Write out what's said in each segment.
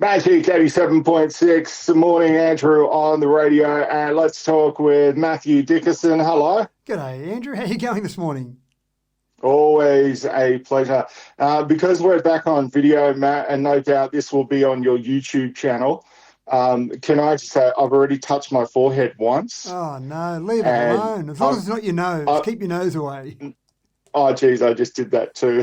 Magic 87.6. Good morning, Andrew, on the radio. And let's talk with Matthew Dickerson. Hello. G'day, Andrew. How are you going this morning? Always a pleasure. Because we're back on video, Matt, and no doubt this will be on your YouTube channel, can I just say I've already touched my forehead once. Oh, no, leave it And alone. As long as I'm, it's not your nose, I, keep your nose away. oh, geez, I just did that too.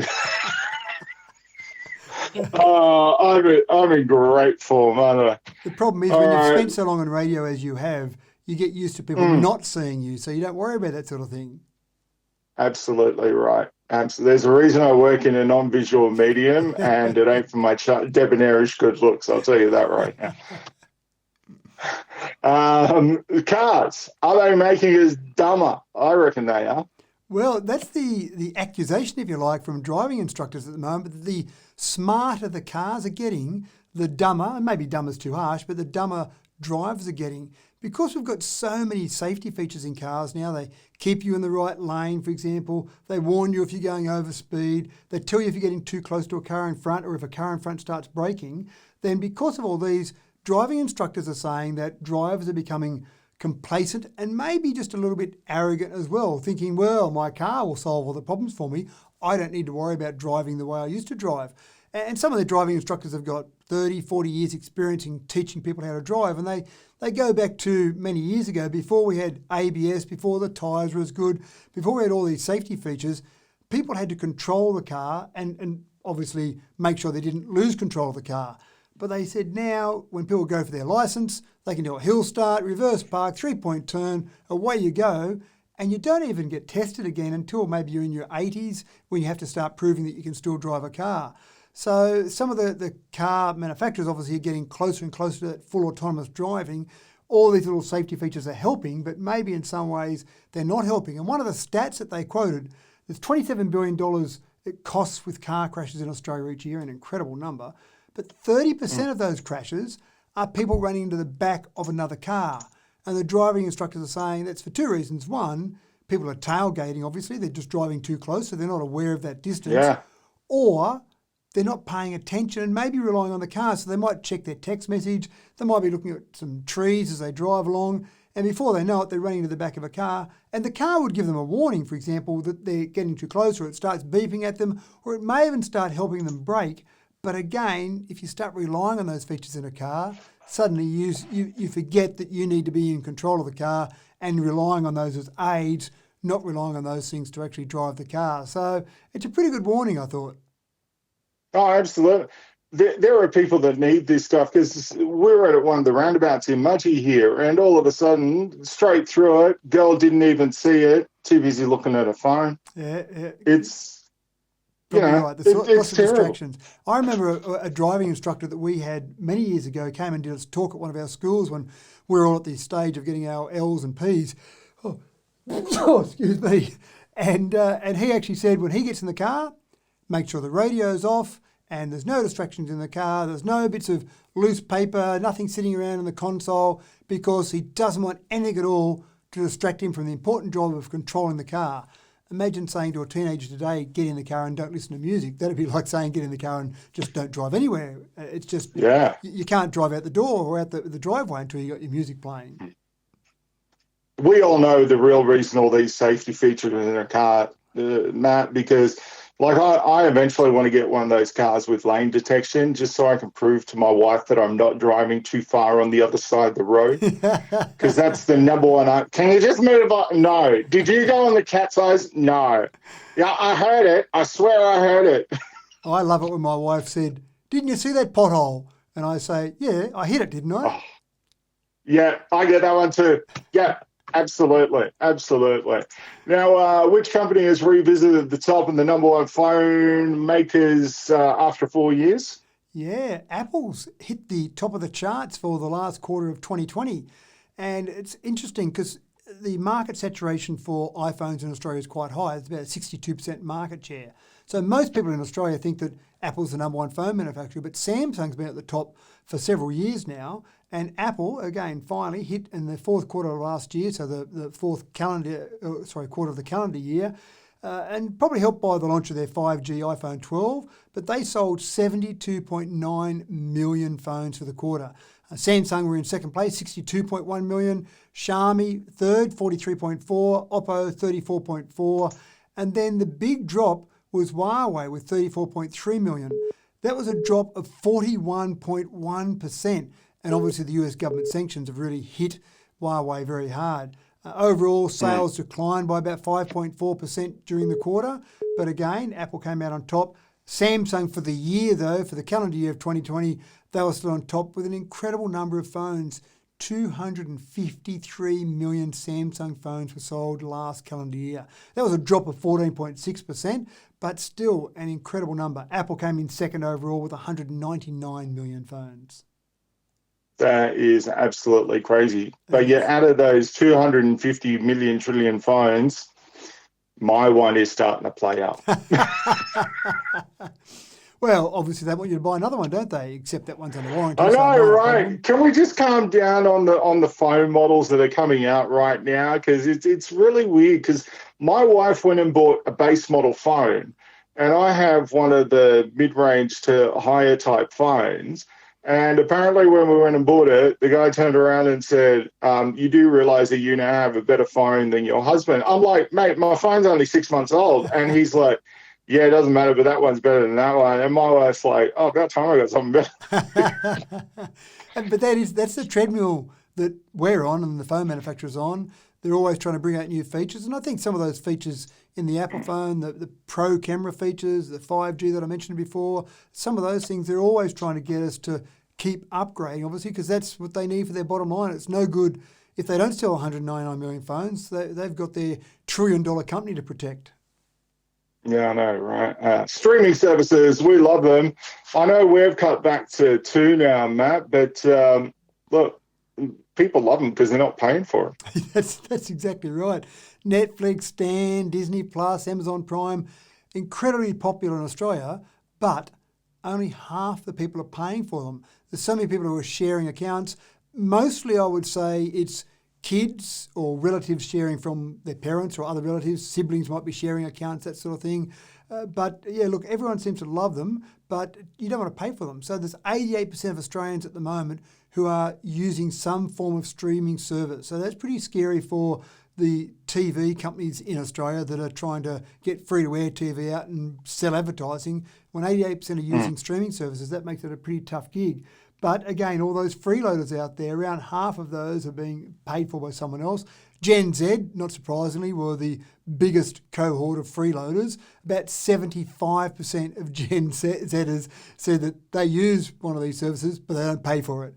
I'm in great form, aren't I? The problem is All when you've right. spent so long on radio as you have, you get used to people Mm. not seeing you, so you don't worry about that sort of thing. Absolutely right. There's a reason I work in a non-visual medium, and it ain't for my debonairish good looks. I'll tell you that right now. Cars, are they making us dumber? I reckon they are. Well, that's the accusation, if you like, from driving instructors at the moment. But the smarter the cars are getting, the dumber, and maybe dumber's too harsh, but the dumber drivers are getting. Because we've got so many safety features in cars now, they keep you in the right lane, for example. They warn you if you're going over speed. They tell you if you're getting too close to a car in front or if a car in front starts braking. Then because of all these, driving instructors are saying that drivers are becoming complacent and maybe just a little bit arrogant as well, thinking, well, my car will solve all the problems for me. I don't need to worry about driving the way I used to drive. And some of the driving instructors have got 30, 40 years experience in teaching people how to drive, and they go back to many years ago, before we had ABS, before the tyres were as good, before we had all these safety features. People had to control the car and obviously make sure they didn't lose control of the car. But they said now, when people go for their licence, they can do a hill start, reverse park, three-point turn, away you go, and you don't even get tested again until maybe you're in your 80s, when you have to start proving that you can still drive a car. So some of the car manufacturers obviously are getting closer and closer to that full autonomous driving. All these little safety features are helping, but maybe in some ways they're not helping. And one of the stats that they quoted, there's $27 billion it costs with car crashes in Australia each year, an incredible number. But 30% of those crashes are people running into the back of another car. And the driving instructors are saying that's for two reasons. One, people are tailgating, obviously. They're just driving too close, so they're not aware of that distance. Yeah. Or they're not paying attention and maybe relying on the car. So they might check their text message. They might be looking at some trees as they drive along. And before they know it, they're running to the back of a car. And the car would give them a warning, for example, that they're getting too close, or it starts beeping at them, or it may even start helping them brake. But again, if you start relying on those features in a car, suddenly you forget that you need to be in control of the car and relying on those as aids, not relying on those things to actually drive the car. So it's a pretty good warning, I thought. Oh, absolutely. There are people that need this stuff, because we're at one of the roundabouts in Mudgee here, and all of a sudden, straight through it, girl didn't even see it, too busy looking at her phone. Yeah. It's, Probably right. There's lots it's of terrible. distractions. I remember a driving instructor that we had many years ago came and did a talk at one of our schools when we were all at the stage of getting our L's and P's. Oh, excuse me. And he actually said when he gets in the car, make sure the radio's off and there's no distractions in the car. There's no bits of loose paper, nothing sitting around in the console, because he doesn't want anything at all to distract him from the important job of controlling the car. Imagine saying to a teenager today, get in the car and don't listen to music. That'd be like saying get in the car and just don't drive anywhere. It's just, Yeah. you can't drive out the door or out the driveway until you got your music playing. We all know the real reason all these safety features in a car, Matt, because like I eventually want to get one of those cars with lane detection, just so I can prove to my wife that I'm not driving too far on the other side of the road. Because that's the number one. Can you just move on? No. Did you go on the cat's eyes? No. Yeah, I heard it. I swear I heard it. I love it when my wife said, didn't you see that pothole? And I say, yeah, I hit it, didn't I? Oh, yeah, I get that one too. Yeah. Absolutely. Now, which company has revisited the top and the number one phone makers after 4 years? Yeah, Apple's hit the top of the charts for the last quarter of 2020. And it's interesting because the market saturation for iPhones in Australia is quite high. It's about 62% market share. So most people in Australia think that Apple's the number one phone manufacturer, but Samsung's been at the top for several years now. And Apple, again, finally hit in the fourth quarter of last year, so the fourth quarter of the calendar year, and probably helped by the launch of their 5G iPhone 12, but they sold 72.9 million phones for the quarter. Samsung were in second place, 62.1 million. Xiaomi third, 43.4. Oppo, 34.4. And then the big drop was Huawei with 34.3 million. That was a drop of 41.1%. And obviously the US government sanctions have really hit Huawei very hard. Overall, sales declined by about 5.4% during the quarter. But again, Apple came out on top. Samsung for the year, though, for the calendar year of 2020, they were still on top with an incredible number of phones. 253 million Samsung phones were sold last calendar year. That was a drop of 14.6%, but still an incredible number. Apple came in second overall with 199 million phones. That is absolutely crazy. But yet, out of those 250 million trillion phones, my one is starting to play up. Well, obviously they want you to buy another one, don't they? Except that one's under warranty. I so know, not a right? problem. Can we just calm down on the phone models that are coming out right now? Because it's really weird. Because my wife went and bought a base model phone, and I have one of the mid-range to higher type phones. And apparently when we went and bought it, the guy turned around and said, you do realize that you now have a better phone than your husband. I'm like, mate, my phone's only 6 months old. And he's like, yeah, it doesn't matter, but that one's better than that one. And my wife's like, oh, about time I got something better. But that's the treadmill that we're on and the phone manufacturer's on. They're always trying to bring out new features. And I think some of those features in the Apple phone, the Pro camera features, the 5G that I mentioned before, some of those things, they're always trying to get us to keep upgrading, obviously, because that's what they need for their bottom line. It's no good if they don't sell 199 million phones. They've got their $1 trillion company to protect. Yeah, I know, right? Streaming services, we love them. I know we've cut back to 2 now, Matt, but look, people love them because they're not paying for it. That's exactly right. Netflix, Stan, Disney Plus, Amazon Prime, incredibly popular in Australia, but only half the people are paying for them. There's so many people who are sharing accounts. Mostly, I would say it's kids or relatives sharing from their parents or other relatives. Siblings might be sharing accounts, that sort of thing. But yeah, look, everyone seems to love them, but you don't want to pay for them. So there's 88% of Australians at the moment who are using some form of streaming service. So that's pretty scary for the TV companies in Australia that are trying to get free-to-air TV out and sell advertising. When 88% are using streaming services, that makes it a pretty tough gig. But again, all those freeloaders out there, around half of those are being paid for by someone else. Gen Z, not surprisingly, were the biggest cohort of freeloaders. About 75% of Gen Zers said that they use one of these services, but they don't pay for it.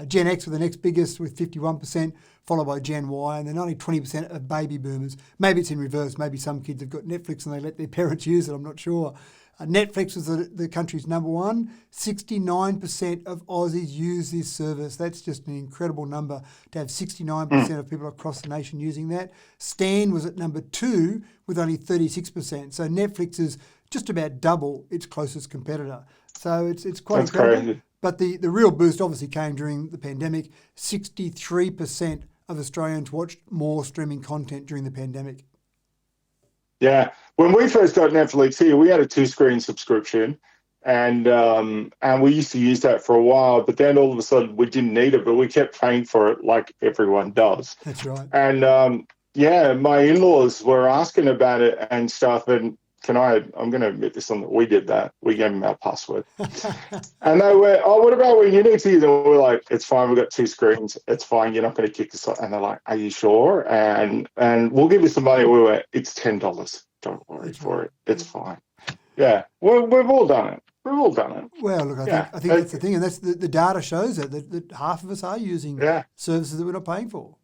Gen X were the next biggest with 51%, followed by Gen Y, and then only 20% of baby boomers. Maybe it's in reverse. Maybe some kids have got Netflix and they let their parents use it. I'm not sure. Netflix was the country's number one. 69% of Aussies use this service. That's just an incredible number to have 69% of people across the nation using that. Stan was at number 2 with only 36%. So Netflix is just about double its closest competitor. So it's quite That's incredible. crazy. But the real boost obviously came during the pandemic. 63% of Australians watched more streaming content during the pandemic. Yeah. When we first got Netflix here, we had a 2-screen subscription, and we used to use that for a while, but then all of a sudden we didn't need it, but we kept paying for it like everyone does. That's right. And my in-laws were asking about it and stuff, and I'm going to admit this on that we did that. We gave them our password. And they were, oh, what about when you need to use it? We're like, it's fine. We've got 2 screens. It's fine. You're not going to kick us off. And they're like, are you sure? And we'll give you some money. We were, it's $10. Don't worry for it. It's fine. Yeah. We've all done it. We've all done it. Well, look, I think that's the thing. And that's the data shows that half of us are using services that we're not paying for.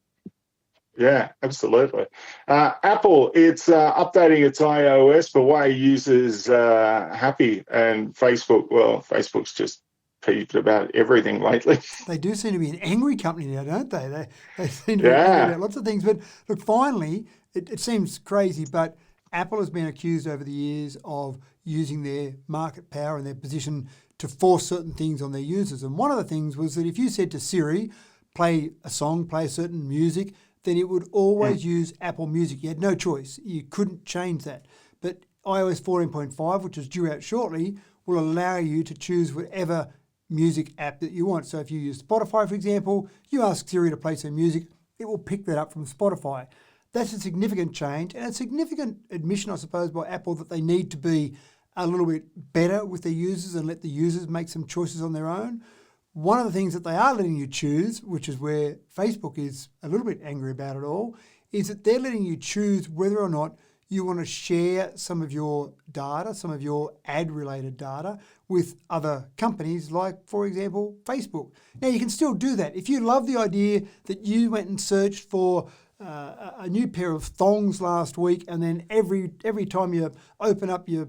Yeah, absolutely. Apple, it's updating its iOS for why users happy, and Facebook's just peeved about everything lately. They do seem to be an angry company now, don't they? They seem to be angry about lots of things. But look, finally, it seems crazy, but Apple has been accused over the years of using their market power and their position to force certain things on their users. And one of the things was that if you said to Siri, play a song, play certain music, then it would always use Apple Music. You had no choice. You couldn't change that. iOS 14.5, which is due out shortly, will allow you to choose whatever music app that you want. So if you use Spotify, for example, you ask Siri to play some music, it will pick that up from Spotify. That's a significant change and a significant admission, I suppose, by Apple that they need to be a little bit better with their users and let the users make some choices on their own. One of the things that they are letting you choose, which is where Facebook is a little bit angry about it all, is that they're letting you choose whether or not you want to share some of your data, some of your ad-related data with other companies like, for example, Facebook. Now, you can still do that. If you love the idea that you went and searched for a new pair of thongs last week, and then every time you open up your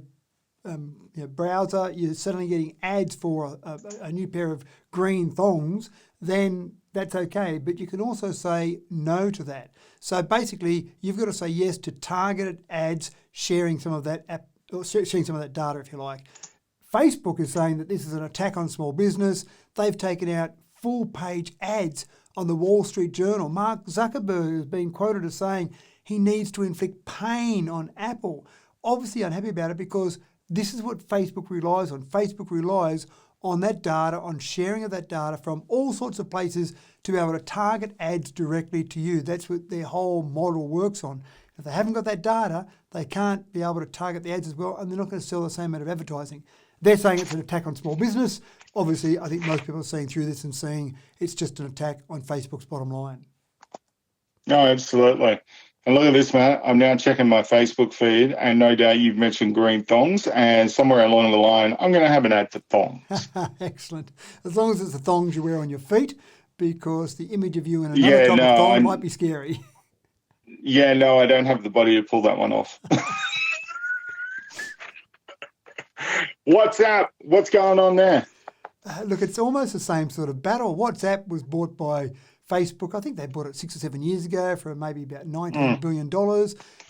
browser, you're suddenly getting ads for a new pair of green thongs, then that's okay. But you can also say no to that. So basically, you've got to say yes to targeted ads sharing some of that app, or sharing some of that data, if you like. Facebook is saying that this is an attack on small business. They've taken out full-page ads on the Wall Street Journal. Mark Zuckerberg has been quoted as saying he needs to inflict pain on Apple. Obviously unhappy about it because this is what Facebook relies on. Facebook relies on that data, on sharing of that data from all sorts of places to be able to target ads directly to you. That's what their whole model works on. If they haven't got that data, they can't be able to target the ads as well, and they're not going to sell the same amount of advertising. They're saying it's an attack on small business. Obviously, I think most people are seeing through this and seeing it's just an attack on Facebook's bottom line. No, absolutely. And look at this, Matt. I'm now checking my Facebook feed, and no doubt you've mentioned green thongs, and somewhere along the line, I'm going to have an ad for thongs. Excellent. As long as it's the thongs you wear on your feet, because the image of you in another type of thong might be scary. Yeah, no, I don't have the body to pull that one off. WhatsApp, what's going on there? Look, it's almost the same sort of battle. WhatsApp was bought by Facebook. I think they bought it 6 or 7 years ago for maybe about $19 billion.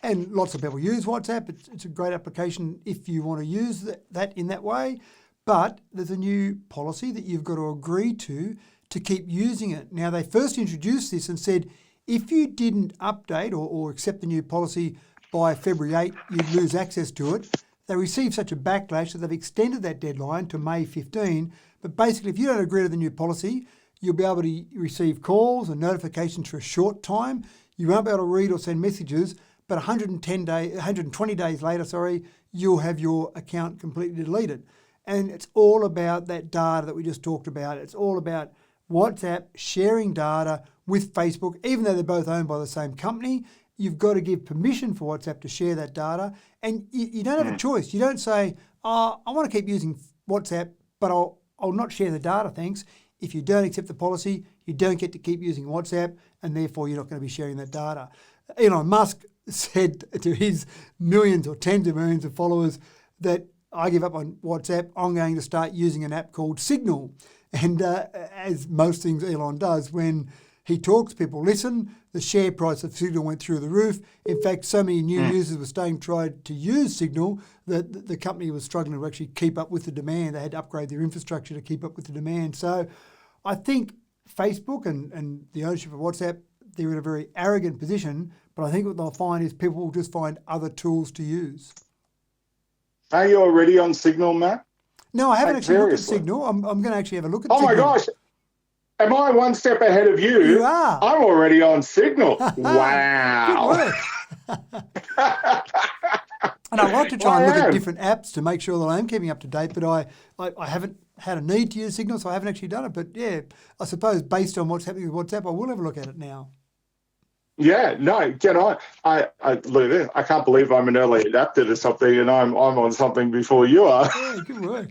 And lots of people use WhatsApp. It's a great application if you want to use that in that way. But there's a new policy that you've got to agree to keep using it. Now, they first introduced this and said, if you didn't update or accept the new policy by February 8, you'd lose access to it. They received such a backlash that they've extended that deadline to May 15. But basically, if you don't agree to the new policy, you'll be able to receive calls and notifications for a short time. You won't be able to read or send messages, but 120 days later, you'll have your account completely deleted. And it's all about that data that we just talked about. It's all about WhatsApp sharing data with Facebook, even though they're both owned by the same company. You've got to give permission for WhatsApp to share that data. And you don't have a choice. You don't say, I want to keep using WhatsApp, but I'll not share the data, thanks. If you don't accept the policy, you don't get to keep using WhatsApp, and therefore you're not going to be sharing that data. Elon Musk said to his millions or tens of millions of followers that I give up on WhatsApp, I'm going to start using an app called Signal. And as most things Elon does, when he talks, people listen. The share price of Signal went through the roof. In fact, so many new users were starting to try to use Signal that the company was struggling to actually keep up with the demand. They had to upgrade their infrastructure to keep up with the demand. So I think Facebook and the ownership of WhatsApp, they're in a very arrogant position, but I think what they'll find is people will just find other tools to use. Are you already on Signal, Matt? No, I haven't actually looked at Signal. I'm going to actually have a look at Signal. Oh my gosh. Am I one step ahead of you? You are. I'm already on Signal. Wow. Good work. And I like to try and look at different apps to make sure that I'm keeping up to date, but I haven't had a need to use Signal, so I haven't actually done it. But yeah, I suppose based on what's happening with WhatsApp, I will have a look at it now. Yeah, no, get on. I look at this. I can't believe I'm an early adapter to something, and I'm on something before you are. Yeah, good work.